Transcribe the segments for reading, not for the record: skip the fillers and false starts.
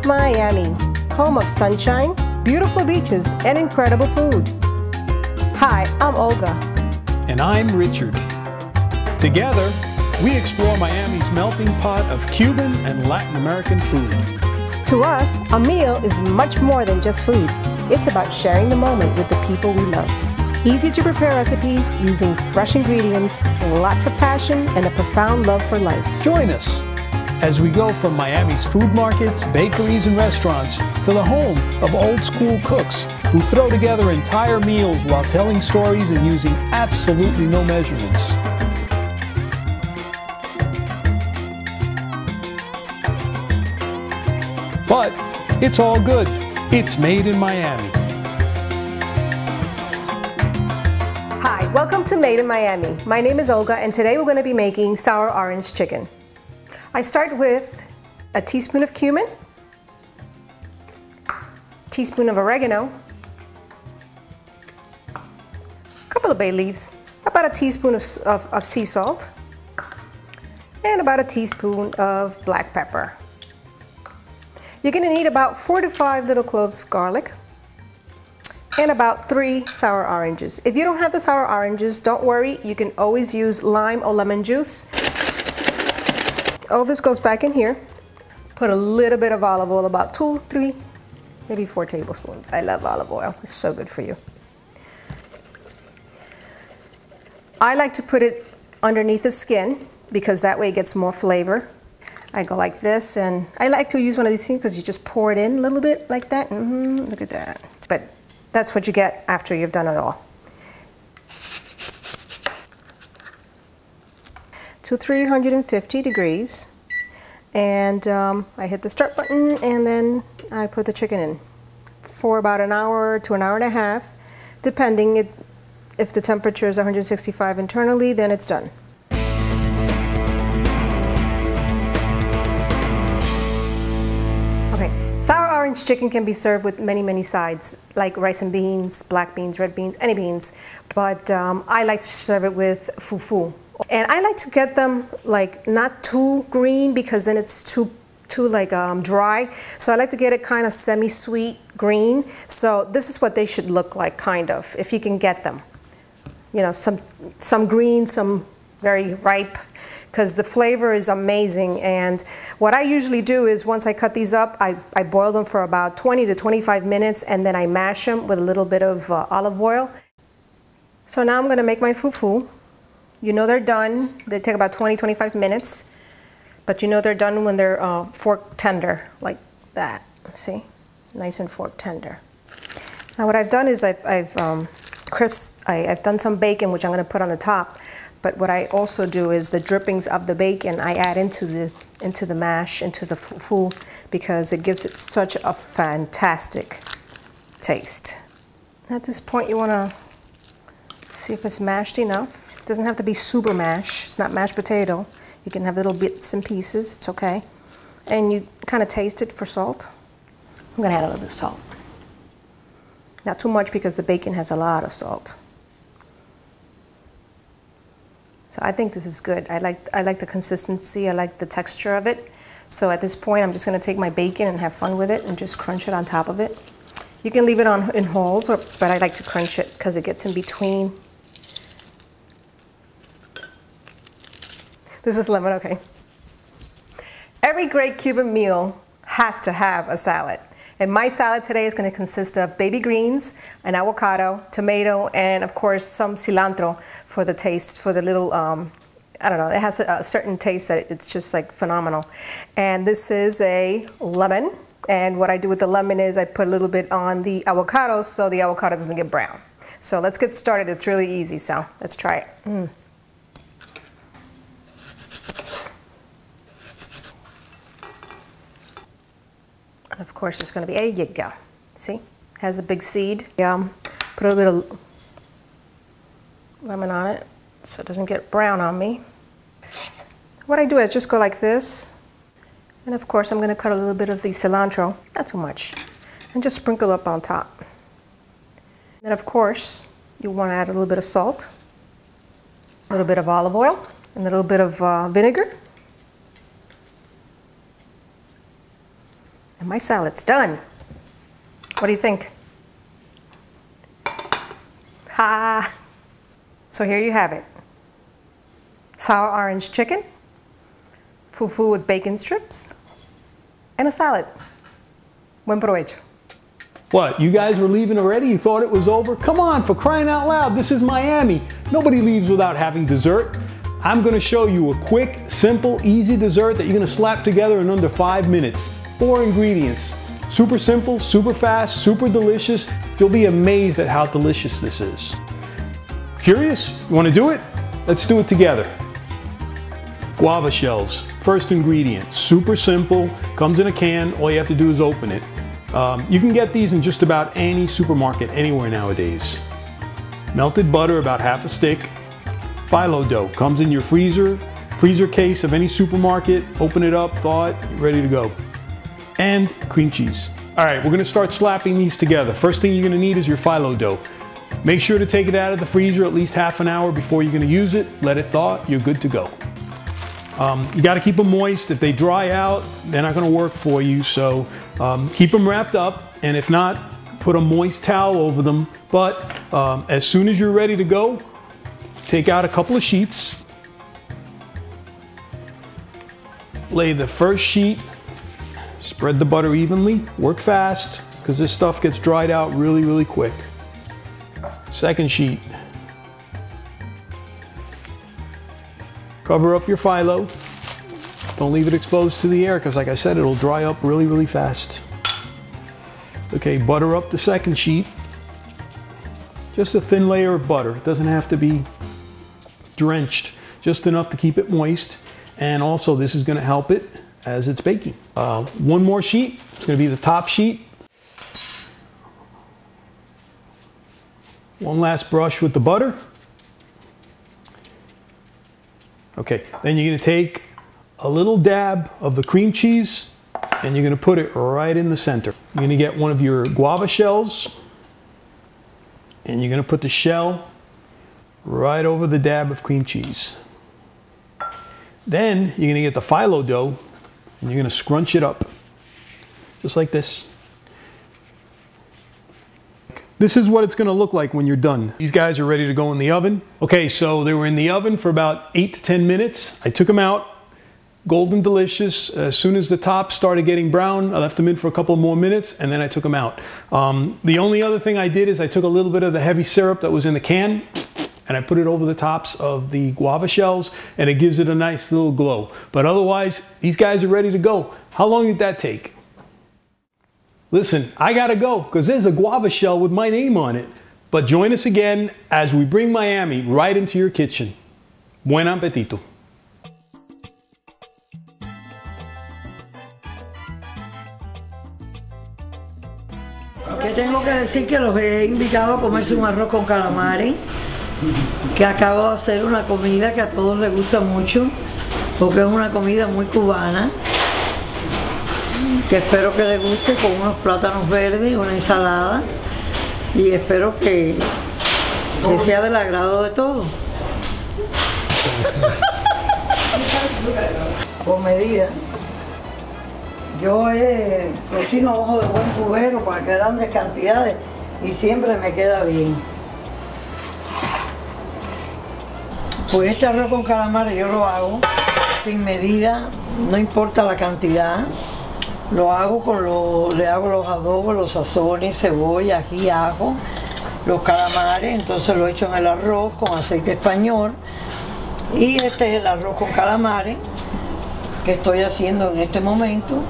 South Miami, home of sunshine, beautiful beaches, and incredible food. Hi, I'm Olga. And I'm Richard. Together, we explore Miami's melting pot of Cuban and Latin American food. To us, a meal is much more than just food. It's about sharing the moment with the people we love. Easy to prepare recipes using fresh ingredients, lots of passion, and a profound love for life. Join us as we go from Miami's food markets, bakeries, and restaurants to the home of old school cooks who throw together entire meals while telling stories and using absolutely no measurements. But it's all good. It's made in Miami. Hi, welcome to Made in Miami. My name is Olga, and today we're going to be making sour orange chicken. I start with a teaspoon of cumin, teaspoon of oregano, a couple of bay leaves, about a teaspoon of sea salt, and about a teaspoon of black pepper. You're going to need about 4 to 5 little cloves of garlic and about 3 sour oranges. If you don't have the sour oranges, don't worry. You can always use lime or lemon juice. All this goes back in here. Put a little bit of olive oil, about 2, 3, maybe 4 tablespoons. I love olive oil. It's so good for you. I like to put it underneath the skin because that way it gets more flavor. I go like this, and I like to use one of these things because you just pour it in a little bit like that. Look at that. But that's what you get after you've done it all. To 350 degrees, and I hit the start button, and then I put the chicken in for about an hour to an hour and a half, depending. If the temperature is 165 internally, then it's done. Sour orange chicken can be served with many sides, like rice and beans, black beans, red beans, any beans. But I like to serve it with fufu. And I like to get them like not too green because then it's too like dry. So I like to get it kind of semi-sweet green. So this is what they should look like, kind of, if you can get them. You know, some green, some very ripe, because the flavor is amazing. And what I usually do is once I cut these up, I boil them for about 20 to 25 minutes, and then I mash them with a little bit of olive oil. So now I'm gonna make my fufu. You know they're done. They take about 20-25 minutes, but you know they're done when they're fork tender, like that. See? Nice and fork tender. Now what I've done is I've done some bacon, which I'm gonna put on the top. But what I also do is the drippings of the bacon I add into the mash, into the fufu, because it gives it such a fantastic taste. At this point you want to see if it's mashed enough. It doesn't have to be super mashed. It's not mashed potato. You can have little bits and pieces. It's okay. And you kind of taste it for salt. I'm going to add a little bit of salt. Not too much because the bacon has a lot of salt. So I think this is good. I like the consistency. I like the texture of it. So at this point, I'm just going to take my bacon and have fun with it and just crunch it on top of it. You can leave it in wholes, but I like to crunch it because it gets in between. This is lemon, okay. Every great Cuban meal has to have a salad. And my salad today is going to consist of baby greens, an avocado, tomato, and of course some cilantro for the taste, for the little, I don't know, it has a certain taste that it's just like phenomenal. And this is a lemon. And what I do with the lemon is I put a little bit on the avocado so the avocado doesn't get brown. So let's get started. It's really easy, so let's try it. And of course, it's going to be, there you go. See, has a big seed. Put a little bit of lemon on it so it doesn't get brown on me. What I do is just go like this. And of course, I'm going to cut a little bit of the cilantro, not too much, and just sprinkle up on top. And of course, you want to add a little bit of salt, a little bit of olive oil, and a little bit of vinegar. And my salad's done. What do you think? Ha! So here you have it. Sour orange chicken, fufu with bacon strips, and a salad. Buen provecho. What, you guys were leaving already? You thought it was over? Come on, for crying out loud, this is Miami. Nobody leaves without having dessert. I'm gonna show you a quick, simple, easy dessert that you're gonna slap together in under 5 minutes. 4 ingredients. Super simple, super fast, super delicious. You'll be amazed at how delicious this is. Curious? You wanna do it? Let's do it together. Guava shells, first ingredient. Super simple, comes in a can, all you have to do is open it. You can get these in just about any supermarket anywhere nowadays. Melted butter, about half a stick. Phyllo dough, comes in your freezer case of any supermarket. Open it up, thaw it, ready to go. And cream cheese. All right, we're gonna start slapping these together. First thing you're gonna need is your phyllo dough. Make sure to take it out of the freezer at least half an hour before you're gonna use it. Let it thaw, you're good to go. You gotta keep them moist. If they dry out, they're not gonna work for you. So keep them wrapped up, and if not, put a moist towel over them. But as soon as you're ready to go, take out a couple of sheets. Lay the first sheet, spread the butter evenly, work fast, because this stuff gets dried out really, really quick. Second sheet. Cover up your phyllo. Don't leave it exposed to the air because, like I said, it'll dry up really, really fast. Okay, butter up the second sheet. Just a thin layer of butter. It doesn't have to be drenched, just enough to keep it moist. And also, this is going to help it as it's baking. One more sheet. It's going to be the top sheet. One last brush with the butter. Okay, then you're gonna take a little dab of the cream cheese and you're gonna put it right in the center. You're gonna get one of your guava shells and you're gonna put the shell right over the dab of cream cheese. Then you're gonna get the phyllo dough and you're gonna scrunch it up, just like this. This is what it's gonna look like when you're done. These guys are ready to go in the oven. Okay, so they were in the oven for about 8 to 10 minutes. I took them out, golden delicious. As soon as the top started getting brown, I left them in for a couple more minutes and then I took them out. The only other thing I did is I took a little bit of the heavy syrup that was in the can and I put it over the tops of the guava shells and it gives it a nice little glow. But otherwise, these guys are ready to go. How long did that take? Listen, I gotta go because there's a guava shell with my name on it. But join us again as we bring Miami right into your kitchen. Buen appetito. Que tengo que decir que los he invitado a comerse un arroz con calamares, que acabo de hacer una comida que a todos les gusta mucho, porque es una comida muy cubana, que espero que les guste, con unos plátanos verdes, una ensalada, y espero que sea del agrado de todos. Por medida. Yo cocino ojo de buen cubero para grandes cantidades y siempre me queda bien. Pues este arroz con calamares yo lo hago sin medida, no importa la cantidad. Lo hago le hago los adobos, los sazones, cebolla, ají, ajo, los calamares, entonces lo echo en el arroz con aceite español. Y este es el arroz con calamares que estoy haciendo en este momento,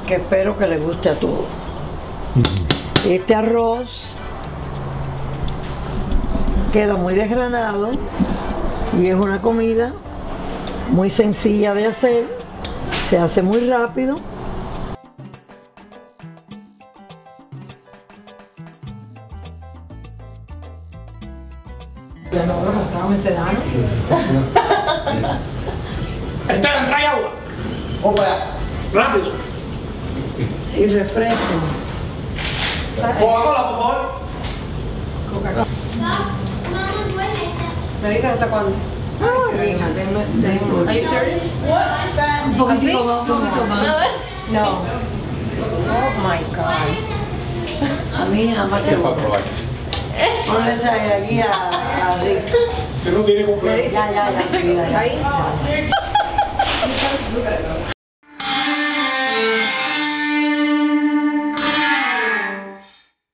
que espero que les guste a todos. Este arroz queda muy desgranado y es una comida muy sencilla de hacer. Se hace muy rápido. Ya no, bueno, estaba mencionando. Esteban, trae agua. Rápido. Y refresco. Coca-Cola, por favor. Coca-Cola. ¿Me dices hasta cuándo? Ay, sí, hija, denme. Are you serious? Un poquito ¿Así? más, un poquito más. No. Oh my God. A mí nada más que Para probar. ponle esa de allí a Rick. Que no tiene completo. Ya, mi vida, ya. Ahí. Ya.